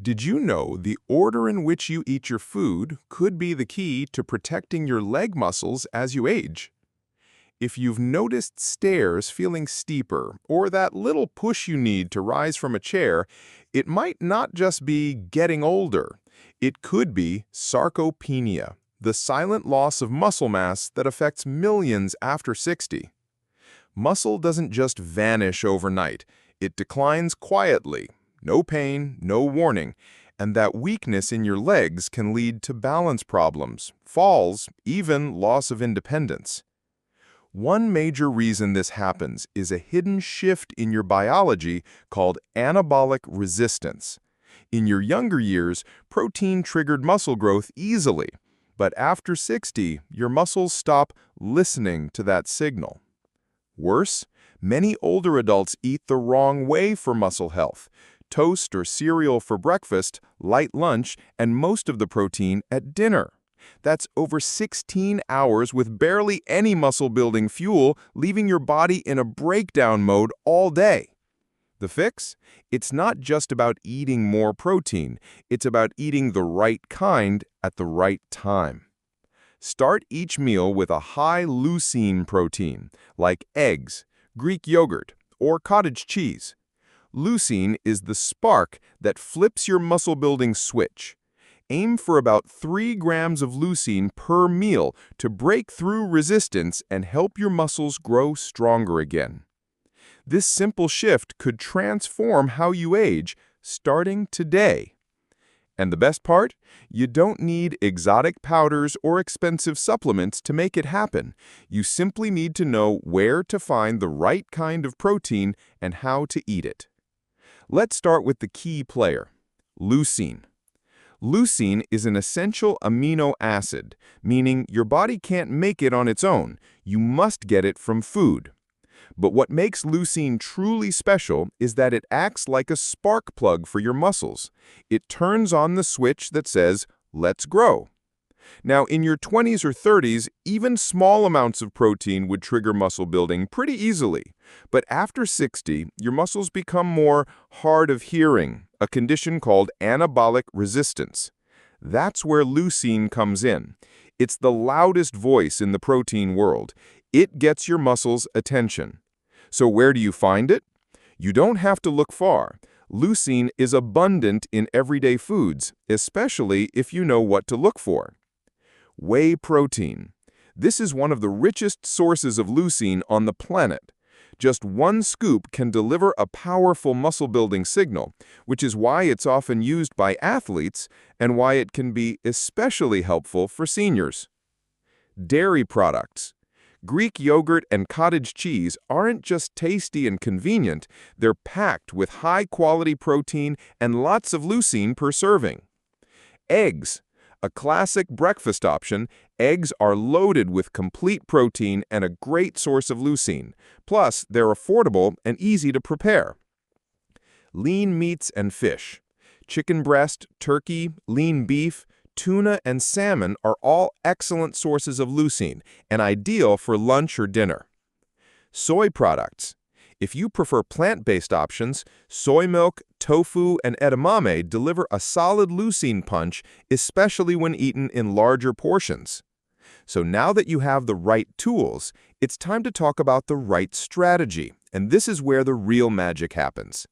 Did you know the order in which you eat your food could be the key to protecting your leg muscles as you age? If you've noticed stairs feeling steeper or that little push you need to rise from a chair, it might not just be getting older. It could be sarcopenia, the silent loss of muscle mass that affects millions after 60. Muscle doesn't just vanish overnight. It declines quietly. No pain, no warning, and that weakness in your legs can lead to balance problems, falls, even loss of independence. One major reason this happens is a hidden shift in your biology called anabolic resistance. In your younger years, protein triggered muscle growth easily, but after 60, your muscles stop listening to that signal. Worse, many older adults eat the wrong way for muscle health. Toast or cereal for breakfast, light lunch, and most of the protein at dinner. That's over 16 hours with barely any muscle-building fuel, leaving your body in a breakdown mode all day. The fix? It's not just about eating more protein. It's about eating the right kind at the right time. Start each meal with a high leucine protein, like eggs, Greek yogurt, or cottage cheese. Leucine is the spark that flips your muscle-building switch. Aim for about 3 grams of leucine per meal to break through resistance and help your muscles grow stronger again. This simple shift could transform how you age, starting today. And the best part? You don't need exotic powders or expensive supplements to make it happen. You simply need to know where to find the right kind of protein and how to eat it. Let's start with the key player, leucine. Leucine is an essential amino acid, meaning your body can't make it on its own. You must get it from food. But what makes leucine truly special is that it acts like a spark plug for your muscles. It turns on the switch that says, "Let's grow." Now, in your 20s or 30s, even small amounts of protein would trigger muscle building pretty easily. But after 60, your muscles become more hard of hearing, a condition called anabolic resistance. That's where leucine comes in. It's the loudest voice in the protein world. It gets your muscles' attention. So where do you find it? You don't have to look far. Leucine is abundant in everyday foods, especially if you know what to look for. Whey protein. This is one of the richest sources of leucine on the planet. Just one scoop can deliver a powerful muscle-building signal, which is why it's often used by athletes and why it can be especially helpful for seniors. Dairy products. Greek yogurt and cottage cheese aren't just tasty and convenient, they're packed with high-quality protein and lots of leucine per serving. Eggs. A classic breakfast option, eggs are loaded with complete protein and a great source of leucine. Plus, they're affordable and easy to prepare. Lean meats and fish. Chicken breast, turkey, lean beef, tuna, and salmon are all excellent sources of leucine and ideal for lunch or dinner. Soy products. If you prefer plant-based options, soy milk, tofu, and edamame deliver a solid leucine punch, especially when eaten in larger portions. So now that you have the right tools, it's time to talk about the right strategy, and this is where the real magic happens.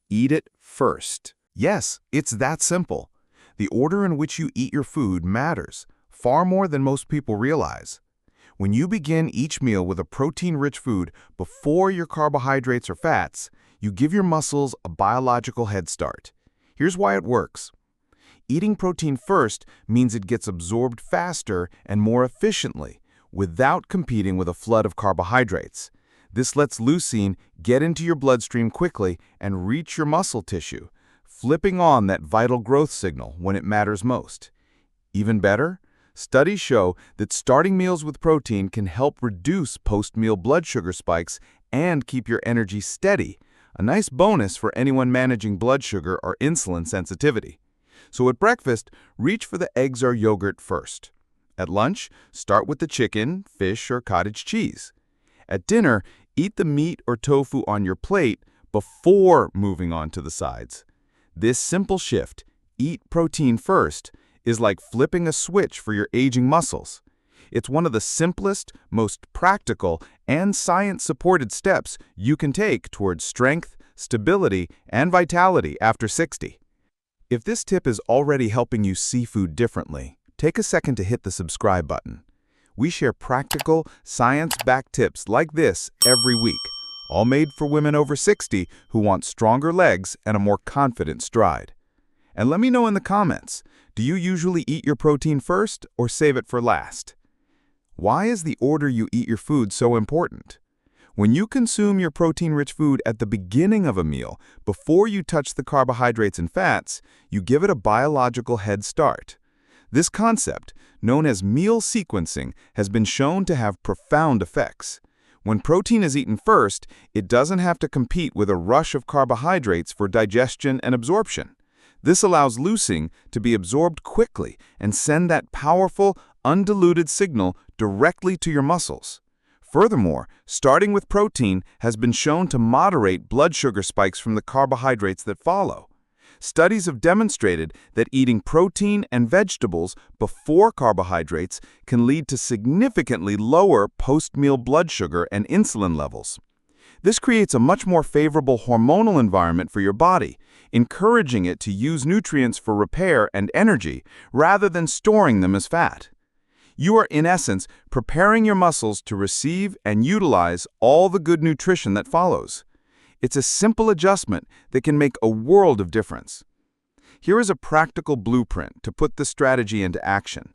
Eat it first. Yes, it's that simple. The order in which you eat your food matters, far more than most people realize. When you begin each meal with a protein-rich food before your carbohydrates or fats, you give your muscles a biological head start. Here's why it works. Eating protein first means it gets absorbed faster and more efficiently, without competing with a flood of carbohydrates. This lets leucine get into your bloodstream quickly and reach your muscle tissue, flipping on that vital growth signal when it matters most. Even better, studies show that starting meals with protein can help reduce post-meal blood sugar spikes and keep your energy steady, a nice bonus for anyone managing blood sugar or insulin sensitivity. So at breakfast, reach for the eggs or yogurt first. At lunch, start with the chicken, fish, or cottage cheese. At dinner, eat the meat or tofu on your plate before moving on to the sides. This simple shift, eat protein first, is like flipping a switch for your aging muscles. It's one of the simplest, most practical, and science-supported steps you can take towards strength, stability, and vitality after 60. If this tip is already helping you see food differently, take a second to hit the subscribe button. We share practical, science-backed tips like this every week, all made for women over 60 who want stronger legs and a more confident stride. And let me know in the comments, do you usually eat your protein first or save it for last? Why is the order you eat your food so important? When you consume your protein-rich food at the beginning of a meal, before you touch the carbohydrates and fats, you give it a biological head start. This concept, known as meal sequencing, has been shown to have profound effects. When protein is eaten first, it doesn't have to compete with a rush of carbohydrates for digestion and absorption. This allows leucine to be absorbed quickly and send that powerful, undiluted signal directly to your muscles. Furthermore, starting with protein has been shown to moderate blood sugar spikes from the carbohydrates that follow. Studies have demonstrated that eating protein and vegetables before carbohydrates can lead to significantly lower post-meal blood sugar and insulin levels. This creates a much more favorable hormonal environment for your body, encouraging it to use nutrients for repair and energy rather than storing them as fat. You are, in essence, preparing your muscles to receive and utilize all the good nutrition that follows. It's a simple adjustment that can make a world of difference. Here is a practical blueprint to put this strategy into action.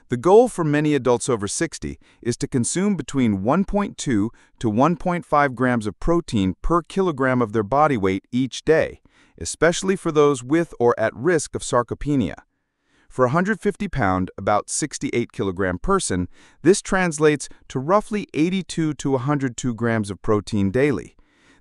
The goal for many adults over 60 is to consume between 1.2 to 1.5 grams of protein per kilogram of their body weight each day, especially for those with or at risk of sarcopenia. For a 150-pound, about 68-kilogram person, this translates to roughly 82 to 102 grams of protein daily.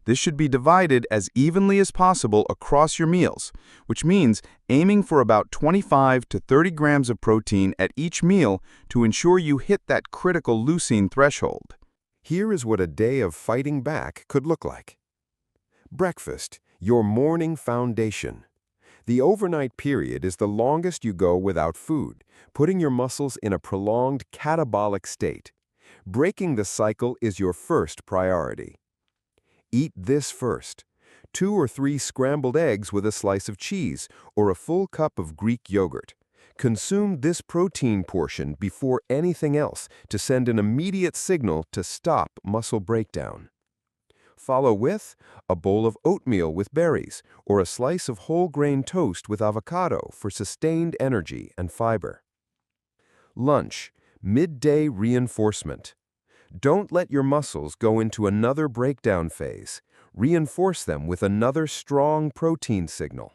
This should be divided as evenly as possible across your meals, which means aiming for about 25 to 30 grams of protein at each meal to ensure you hit that critical leucine threshold. Here is what a day of fighting back could look like. Breakfast, your morning foundation. The overnight period is the longest you go without food, putting your muscles in a prolonged catabolic state. Breaking the cycle is your first priority. Eat this first: 2 or 3 scrambled eggs with a slice of cheese or a full cup of Greek yogurt. Consume this protein portion before anything else to send an immediate signal to stop muscle breakdown. Follow with a bowl of oatmeal with berries or a slice of whole grain toast with avocado for sustained energy and fiber. Lunch, midday reinforcement. Don't let your muscles go into another breakdown phase. Reinforce them with another strong protein signal.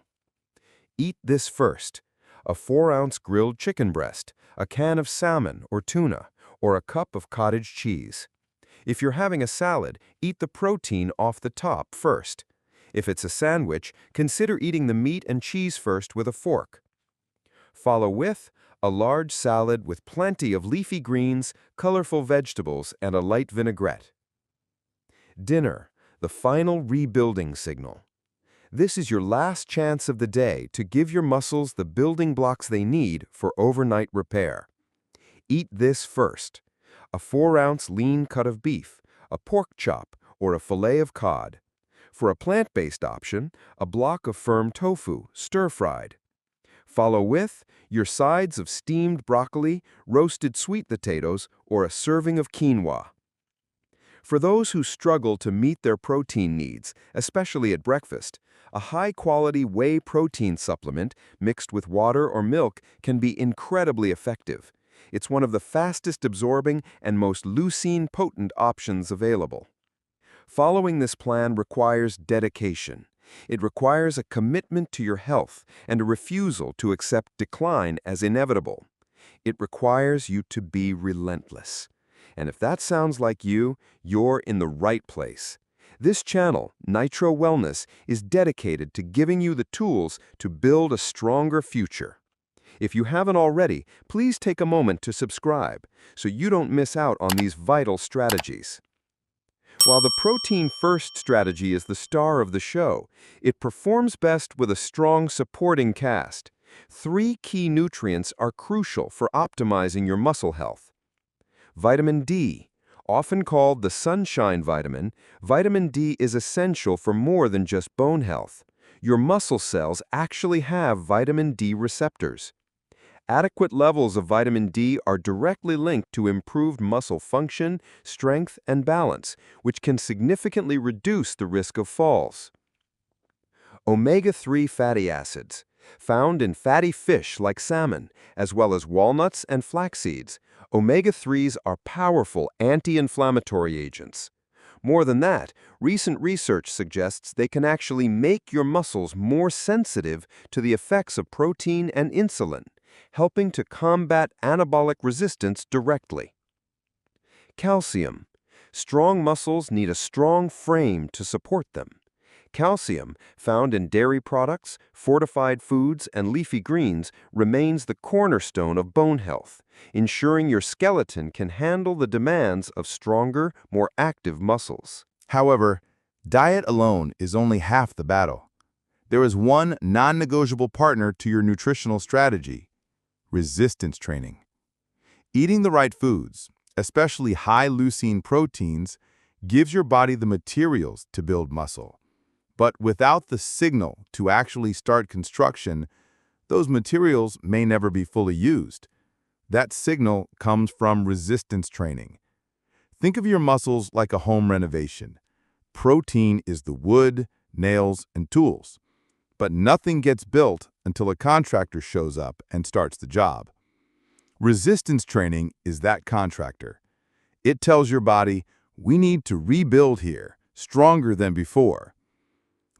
Eat this first: a 4-ounce grilled chicken breast, a can of salmon or tuna, or a cup of cottage cheese. If you're having a salad, eat the protein off the top first. If it's a sandwich, consider eating the meat and cheese first with a fork. Follow with a large salad with plenty of leafy greens, colorful vegetables, and a light vinaigrette. Dinner, the final rebuilding signal. This is your last chance of the day to give your muscles the building blocks they need for overnight repair. Eat this first: a 4-ounce lean cut of beef, a pork chop, or a fillet of cod. For a plant-based option, a block of firm tofu, stir-fried. Follow with your sides of steamed broccoli, roasted sweet potatoes, or a serving of quinoa. For those who struggle to meet their protein needs, especially at breakfast, a high-quality whey protein supplement mixed with water or milk can be incredibly effective. It's one of the fastest absorbing and most leucine-potent options available. Following this plan requires dedication. It requires a commitment to your health and a refusal to accept decline as inevitable. It requires you to be relentless. And if that sounds like you, you're in the right place. This channel, Nitro Wellness, is dedicated to giving you the tools to build a stronger future. If you haven't already, please take a moment to subscribe so you don't miss out on these vital strategies. While the protein-first strategy is the star of the show, it performs best with a strong supporting cast. Three key nutrients are crucial for optimizing your muscle health. Vitamin D. Often called the sunshine vitamin, vitamin D is essential for more than just bone health. Your muscle cells actually have vitamin D receptors. Adequate levels of vitamin D are directly linked to improved muscle function, strength, and balance, which can significantly reduce the risk of falls. Omega-3 fatty acids, found in fatty fish like salmon, as well as walnuts and flax seeds. Omega-3s are powerful anti-inflammatory agents. More than that, recent research suggests they can actually make your muscles more sensitive to the effects of protein and insulin, helping to combat anabolic resistance directly. Calcium. Strong muscles need a strong frame to support them. Calcium, found in dairy products, fortified foods, and leafy greens, remains the cornerstone of bone health, ensuring your skeleton can handle the demands of stronger, more active muscles. However, diet alone is only half the battle. There is one non-negotiable partner to your nutritional strategy: resistance training. Eating the right foods, especially high leucine proteins, gives your body the materials to build muscle. But without the signal to actually start construction, those materials may never be fully used. That signal comes from resistance training. Think of your muscles like a home renovation. Protein is the wood, nails, and tools. But nothing gets built until a contractor shows up and starts the job. Resistance training is that contractor. It tells your body, we need to rebuild here, stronger than before.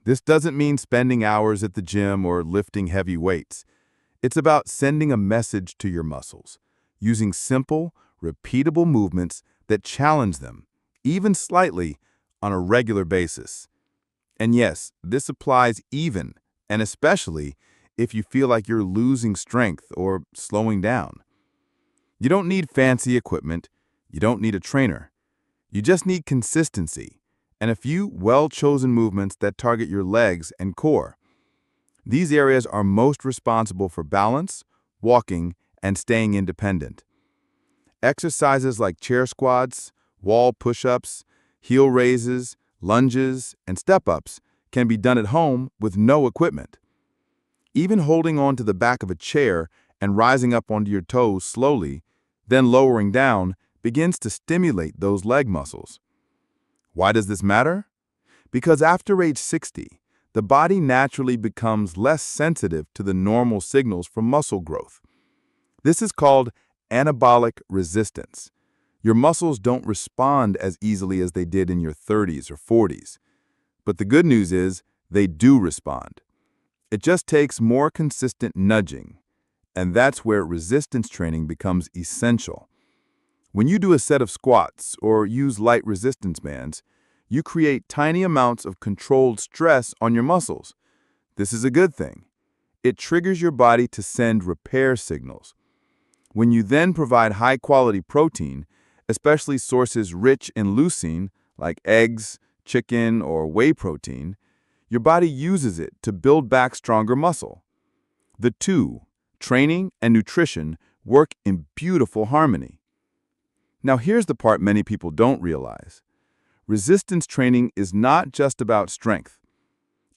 This doesn't mean spending hours at the gym or lifting heavy weights. It's about sending a message to your muscles, using simple, repeatable movements that challenge them, even slightly, on a regular basis. And yes, this applies even and especially if you feel like you're losing strength or slowing down. You don't need fancy equipment. You don't need a trainer. You just need consistency and a few well-chosen movements that target your legs and core. These areas are most responsible for balance, walking, and staying independent. Exercises like chair squats, wall push-ups, heel raises, lunges, and step-ups can be done at home with no equipment. Even holding on to the back of a chair and rising up onto your toes slowly, then lowering down, begins to stimulate those leg muscles. Why does this matter? Because after age 60, the body naturally becomes less sensitive to the normal signals from muscle growth. This is called anabolic resistance. Your muscles don't respond as easily as they did in your 30s or 40s. But the good news is they do respond. It just takes more consistent nudging, and that's where resistance training becomes essential. When you do a set of squats or use light resistance bands, you create tiny amounts of controlled stress on your muscles. This is a good thing. It triggers your body to send repair signals. When you then provide high-quality protein, especially sources rich in leucine, like eggs, chicken, or whey protein, your body uses it to build back stronger muscle. The two, training and nutrition, work in beautiful harmony. Now here's the part many people don't realize. Resistance training is not just about strength.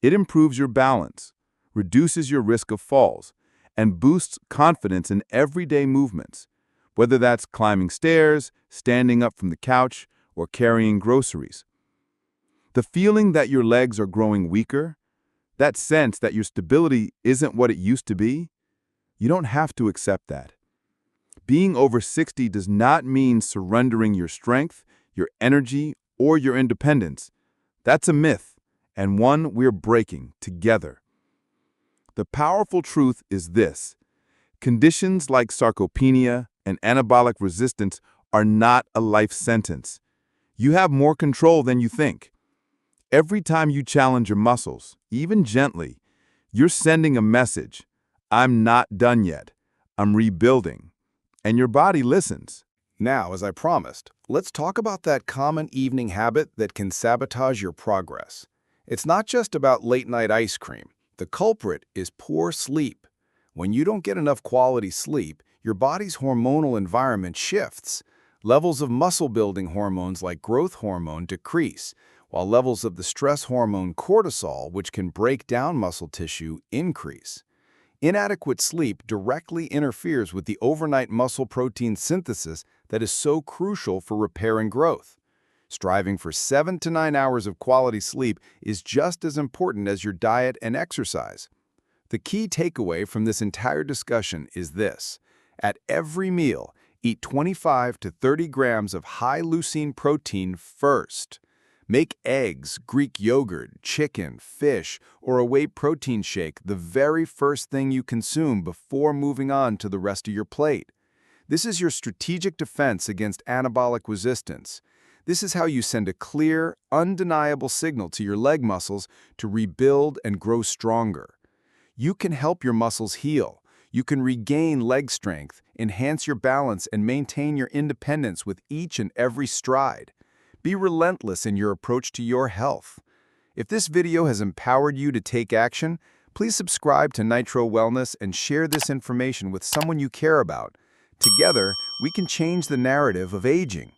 It improves your balance, reduces your risk of falls, and boosts confidence in everyday movements, whether that's climbing stairs, standing up from the couch, or carrying groceries. The feeling that your legs are growing weaker, that sense that your stability isn't what it used to be, you don't have to accept that. Being over 60 does not mean surrendering your strength, your energy, or your independence. That's a myth, and one we're breaking together. The powerful truth is this: conditions like sarcopenia and anabolic resistance are not a life sentence. You have more control than you think. Every time you challenge your muscles, even gently, you're sending a message: I'm not done yet. I'm rebuilding. And your body listens. Now, as I promised, let's talk about that common evening habit that can sabotage your progress. It's not just about late-night ice cream. The culprit is poor sleep. When you don't get enough quality sleep, your body's hormonal environment shifts. Levels of muscle-building hormones like growth hormone decrease, while levels of the stress hormone cortisol, which can break down muscle tissue, increase. Inadequate sleep directly interferes with the overnight muscle protein synthesis that is so crucial for repair and growth. Striving for 7 to 9 hours of quality sleep is just as important as your diet and exercise. The key takeaway from this entire discussion is this: at every meal, eat 25 to 30 grams of high-leucine protein first. Make eggs, Greek yogurt, chicken, fish, or a whey protein shake the very first thing you consume before moving on to the rest of your plate. This is your strategic defense against anabolic resistance. This is how you send a clear, undeniable signal to your leg muscles to rebuild and grow stronger. You can help your muscles heal. You can regain leg strength, enhance your balance, and maintain your independence with each and every stride. Be relentless in your approach to your health. If this video has empowered you to take action, please subscribe to Nitro Wellness and share this information with someone you care about. Together, we can change the narrative of aging.